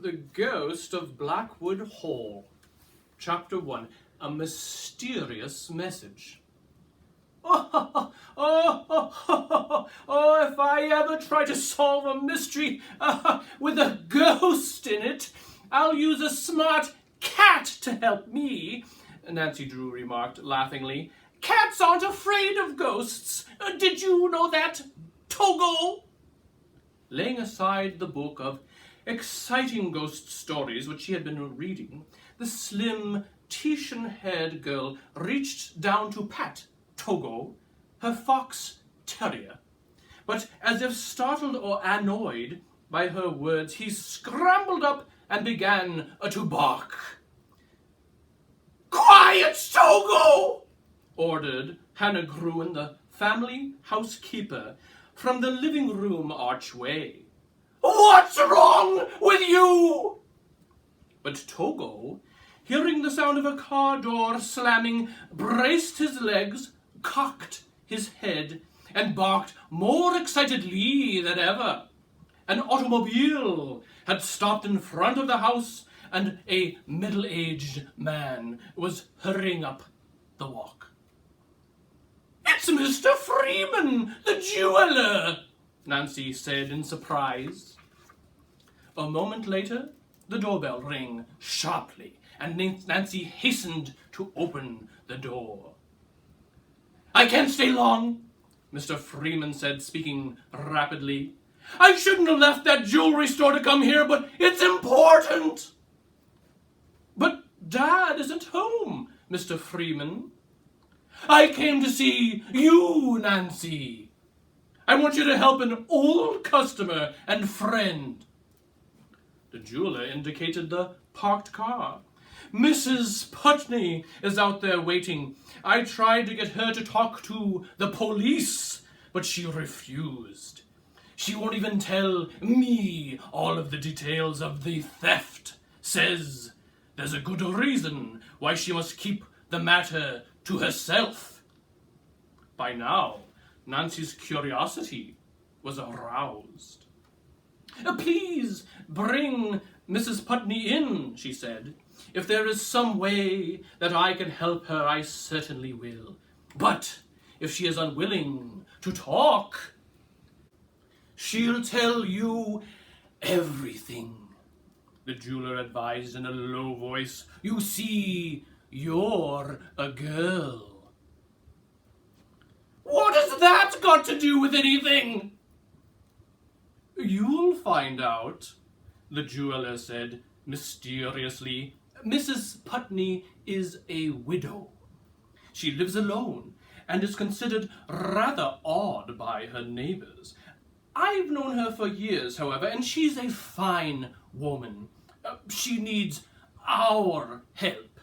The Ghost of Blackwood Hall. Chapter 1. A Mysterious Message. If I ever try to solve a mystery with a ghost in it, I'll use a smart cat to help me, Nancy Drew remarked laughingly. Cats aren't afraid of ghosts. Did you know that, Togo? Laying aside the book of exciting ghost stories which she had been reading, the slim, Titian-haired girl reached down to pat Togo, her fox terrier. But as if startled or annoyed by her words, he scrambled up and began to bark. "Quiet, Togo!" ordered Hannah Gruen, the family housekeeper, from the living room archway. "What's wrong with you?" But Togo, hearing the sound of a car door slamming, braced his legs, cocked his head, and barked more excitedly than ever. An automobile had stopped in front of the house, and a middle-aged man was hurrying up the walk. "It's Mr. Freeman, the jeweler," Nancy said in surprise. A moment later, the doorbell rang sharply, and Nancy hastened to open the door. "I can't stay long," Mr. Freeman said, speaking rapidly. "I shouldn't have left that jewelry store to come here, but it's important." "But Dad isn't home, Mr. Freeman." "I came to see you, Nancy. I want you to help an old customer and friend." The jeweler indicated the parked car. "Mrs. Putney is out there waiting. I tried to get her to talk to the police, but she refused. She won't even tell me all of the details of the theft. Says there's a good reason why she must keep the matter to herself." By now, Nancy's curiosity was aroused. "Please bring Mrs. Putney in," she said. "If there is some way that I can help her, I certainly will. But if she is unwilling to talk, she'll tell you everything," the jeweler advised in a low voice. "You see, you're a girl." "What has that got to do with anything?" "You'll find out," the jeweler said mysteriously. "Mrs. Putney is a widow. She lives alone and is considered rather odd by her neighbors. I've known her for years, however, and she's a fine woman. She needs our help."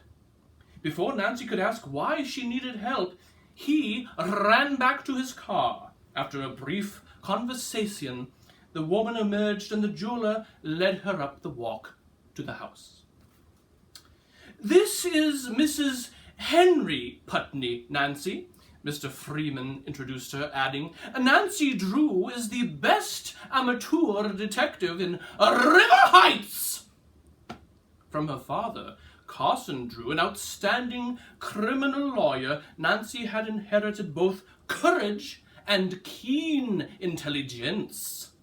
Before Nancy could ask why she needed help, he ran back to his car. After a brief conversation, the woman emerged and the jeweler led her up the walk to the house. "This is Mrs. Henry Putney, Nancy," Mr. Freeman introduced her, adding, "Nancy Drew is the best amateur detective in River Heights." From her father, Carson Drew, an outstanding criminal lawyer, Nancy had inherited both courage and keen intelligence.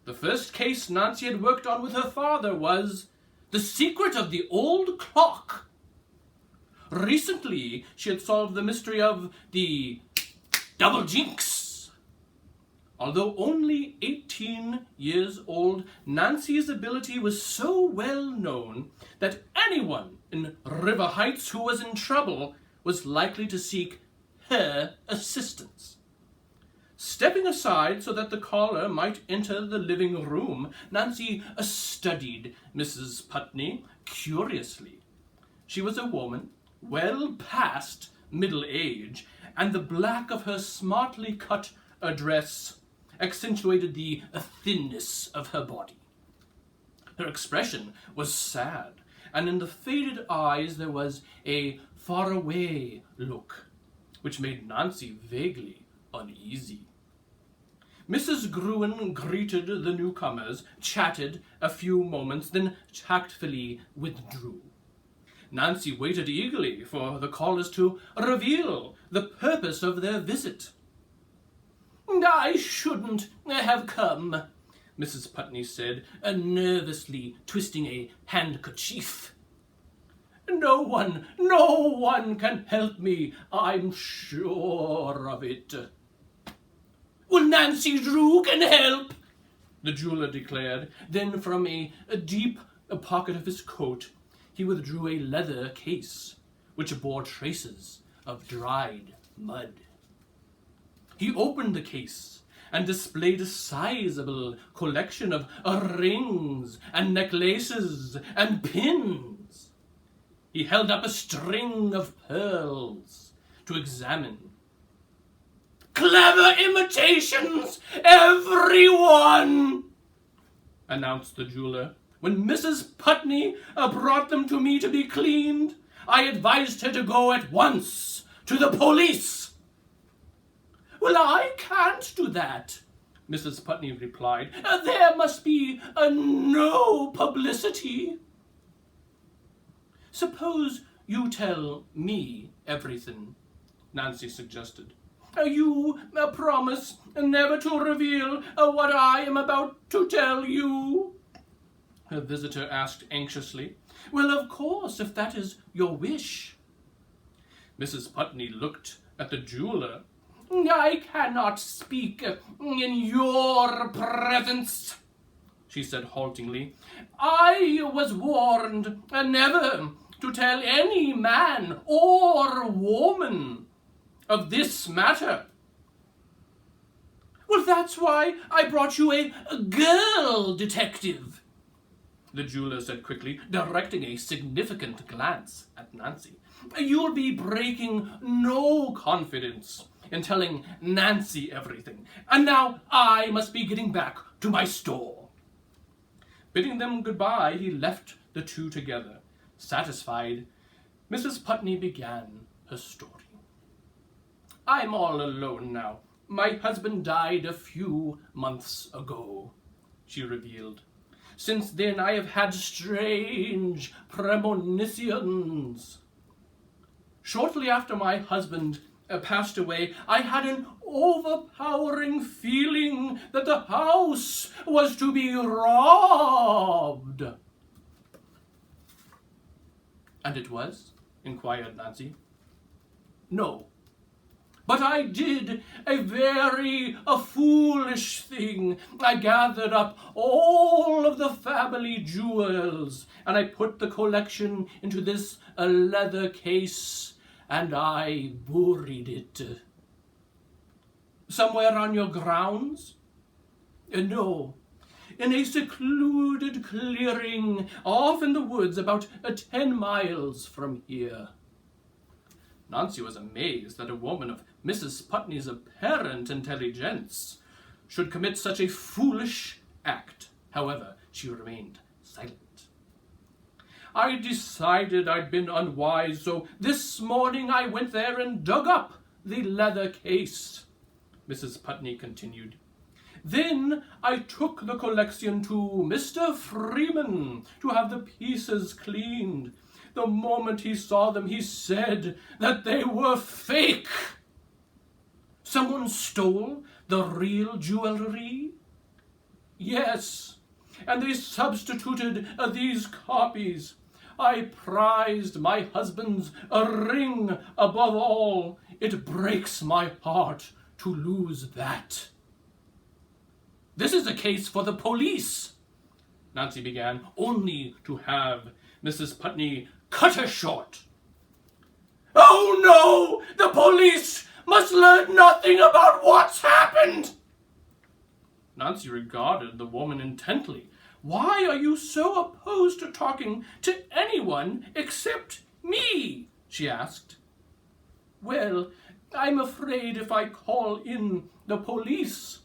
The first case Nancy had worked on with her father was The Secret of the Old Clock. Recently, she had solved the mystery of the Double Jinx. Although only 18 years old, Nancy's ability was so well known that anyone in River Heights who was in trouble was likely to seek her assistance. Stepping aside so that the caller might enter the living room, Nancy studied Mrs. Putney curiously. She was a woman well past middle age, and the black of her smartly cut dress accentuated the thinness of her body. Her expression was sad, and in the faded eyes there was a faraway look, which made Nancy vaguely uneasy. Mrs. Gruen greeted the newcomers, chatted a few moments, then tactfully withdrew. Nancy waited eagerly for the callers to reveal the purpose of their visit. "I shouldn't have come," Mrs. Putney said, nervously twisting a handkerchief. No one can help me, I'm sure of it." "Well, Nancy Drew can help," the jeweler declared. Then from a deep pocket of his coat, he withdrew a leather case, which bore traces of dried mud. He opened the case and displayed a sizable collection of rings and necklaces and pins. He held up a string of pearls to examine. "Clever imitations, everyone," announced the jeweler. "When Mrs. Putney brought them to me to be cleaned, I advised her to go at once to the police." "Well, I can't do that," Mrs. Putney replied. "There must be no publicity." "Suppose you tell me everything," Nancy suggested. "You promise never to reveal what I am about to tell you?" her visitor asked anxiously. "Well, of course, if that is your wish." Mrs. Putney looked at the jeweler. "I cannot speak in your presence," she said haltingly. "I was warned never to tell any man or woman of this matter." "Well, that's why I brought you a girl detective," the jeweler said quickly, directing a significant glance at Nancy. "You'll be breaking no confidence in telling Nancy everything. And now I must be getting back to my store." Bidding them goodbye, he left the two together. Satisfied, Mrs. Putney began her story. "I'm all alone now. My husband died a few months ago," she revealed. "Since then I have had strange premonitions. Shortly after my husband passed away, I had an overpowering feeling that the house was to be robbed." "And it was?" inquired Nancy. "No. But I did a very foolish thing. I gathered up all of the family jewels, and I put the collection into this leather case, and I buried it." "Somewhere on your grounds?" "No. In a secluded clearing off in the woods about 10 miles from here." Nancy was amazed that a woman of Mrs. Putney's apparent intelligence should commit such a foolish act. However, she remained silent. "I decided I'd been unwise, so this morning I went there and dug up the leather case," Mrs. Putney continued. "Then I took the collection to Mr. Freeman to have the pieces cleaned. The moment he saw them, he said that they were fake." "Someone stole the real jewelry?" "Yes, and they substituted these copies. I prized my husband's ring above all. It breaks my heart to lose that." "This is a case for the police," Nancy began, only to have Mrs. Putney cut her short. "Oh no! The police must learn nothing about what's happened!" Nancy regarded the woman intently. "Why are you so opposed to talking to anyone except me?" she asked. "Well, I'm afraid if I call in the police,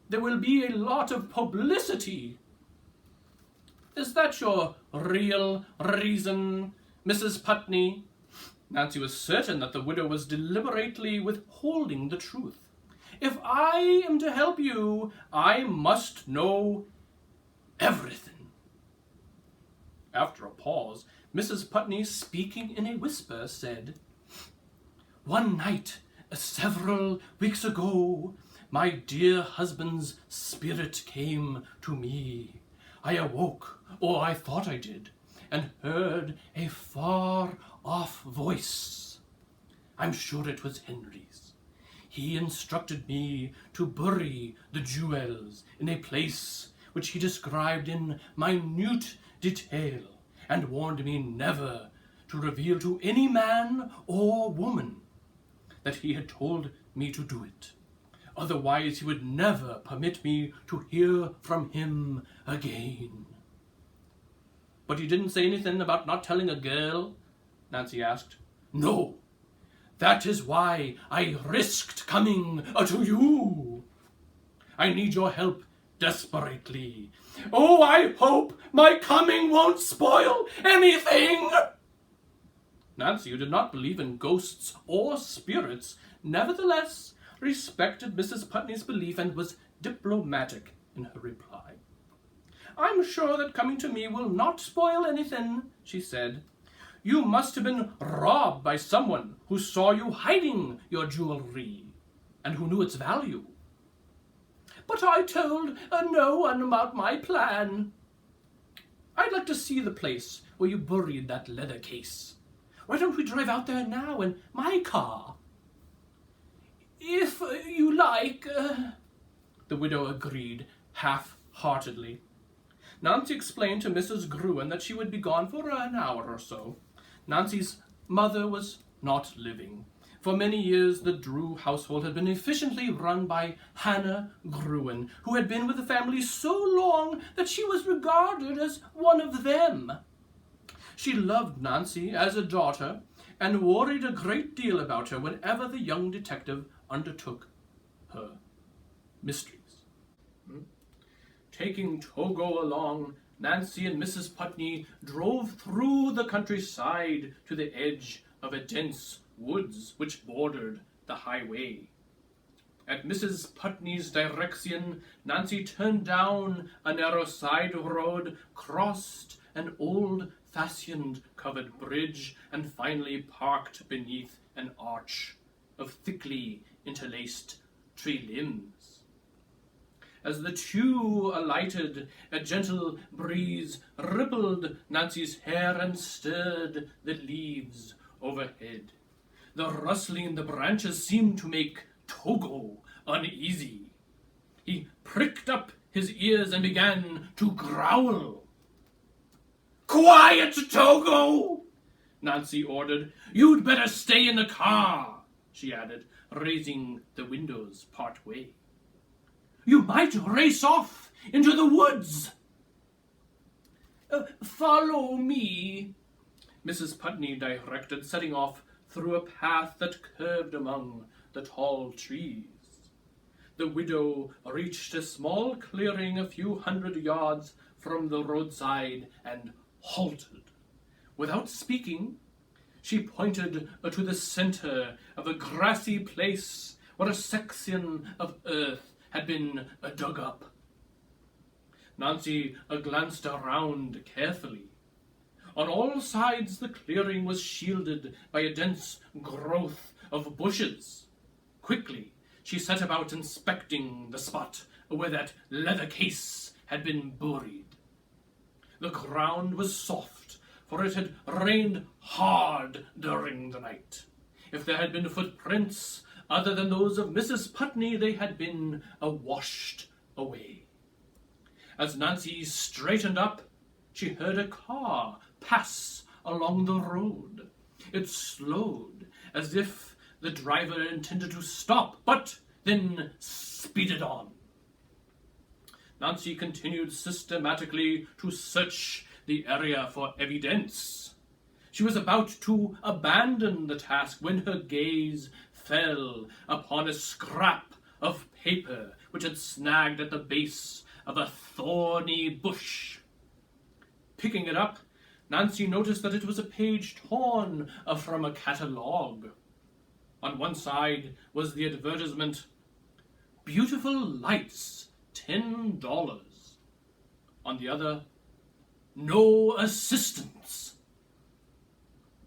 there will be a lot of publicity." "Is that your real reason, Mrs. Putney?" Nancy was certain that the widow was deliberately withholding the truth. If I am to help you, I must know everything. After a pause, Mrs. Putney, speaking in a whisper, said, "One night, several weeks ago, my dear husband's spirit came to me. I awoke, or I thought I did, and heard a far-off voice. I'm sure it was Henry's. He instructed me to bury the jewels in a place which he described in minute detail, and warned me never to reveal to any man or woman that he had told me to do it. Otherwise he would never permit me to hear from him again." "But you didn't say anything about not telling a girl?" Nancy asked. "No. That is why I risked coming to you. I need your help desperately. Oh, I hope my coming won't spoil anything." Nancy, who did not believe in ghosts or spirits, nevertheless respected Mrs. Putney's belief and was diplomatic in her reply. "I'm sure that coming to me will not spoil anything," she said. "You must have been robbed by someone who saw you hiding your jewelry and who knew its value." "But I told no one about my plan." "I'd like to see the place where you buried that leather case. Why don't we drive out there now in my car?" "If you like," the widow agreed half-heartedly. Nancy explained to Mrs. Gruen that she would be gone for an hour or so. Nancy's mother was not living. For many years, the Drew household had been efficiently run by Hannah Gruen, who had been with the family so long that she was regarded as one of them. She loved Nancy as a daughter and worried a great deal about her whenever the young detective undertook her mysteries. Taking Togo along, Nancy and Mrs. Putney drove through the countryside to the edge of a dense woods which bordered the highway. At Mrs. Putney's direction, Nancy turned down a narrow side road, crossed an old-fashioned covered bridge, and finally parked beneath an arch of thickly interlaced tree limbs. As the two alighted, a gentle breeze rippled Nancy's hair and stirred the leaves overhead. The rustling in the branches seemed to make Togo uneasy. He pricked up his ears and began to growl. "Quiet, Togo!" Nancy ordered. "You'd better stay in the car," she added, raising the windows part way. "You might race off into the woods." "Follow me," Mrs. Putney directed, setting off through a path that curved among the tall trees. The widow reached a small clearing a few hundred yards from the roadside and halted. Without speaking, she pointed to the center of a grassy place where a section of earth had been dug up. Nancy glanced around carefully. On all sides the clearing was shielded by a dense growth of bushes. Quickly she set about inspecting the spot where that leather case had been buried. The ground was soft, for it had rained hard during the night. If there had been footprints other than those of Mrs. Putney, they had been washed away. As Nancy straightened up, she heard a car pass along the road. It slowed, as if the driver intended to stop, but then speeded on. Nancy continued systematically to search the area for evidence. She was about to abandon the task when her gaze fell upon a scrap of paper which had snagged at the base of a thorny bush. Picking it up, Nancy noticed that it was a page torn from a catalogue. On one side was the advertisement, beautiful lights, $10. On the other, no assistance.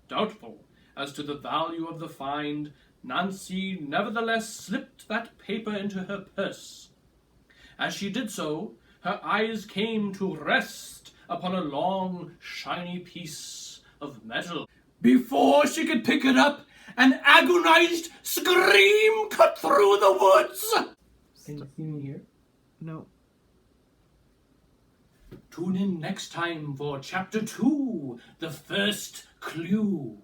Doubtful as to the value of the find, Nancy nevertheless slipped that paper into her purse. As she did so, her eyes came to rest upon a long, shiny piece of metal. Before she could pick it up, an agonized scream cut through the woods. Anything here? No. Tune in next time for Chapter 2, The First Clue.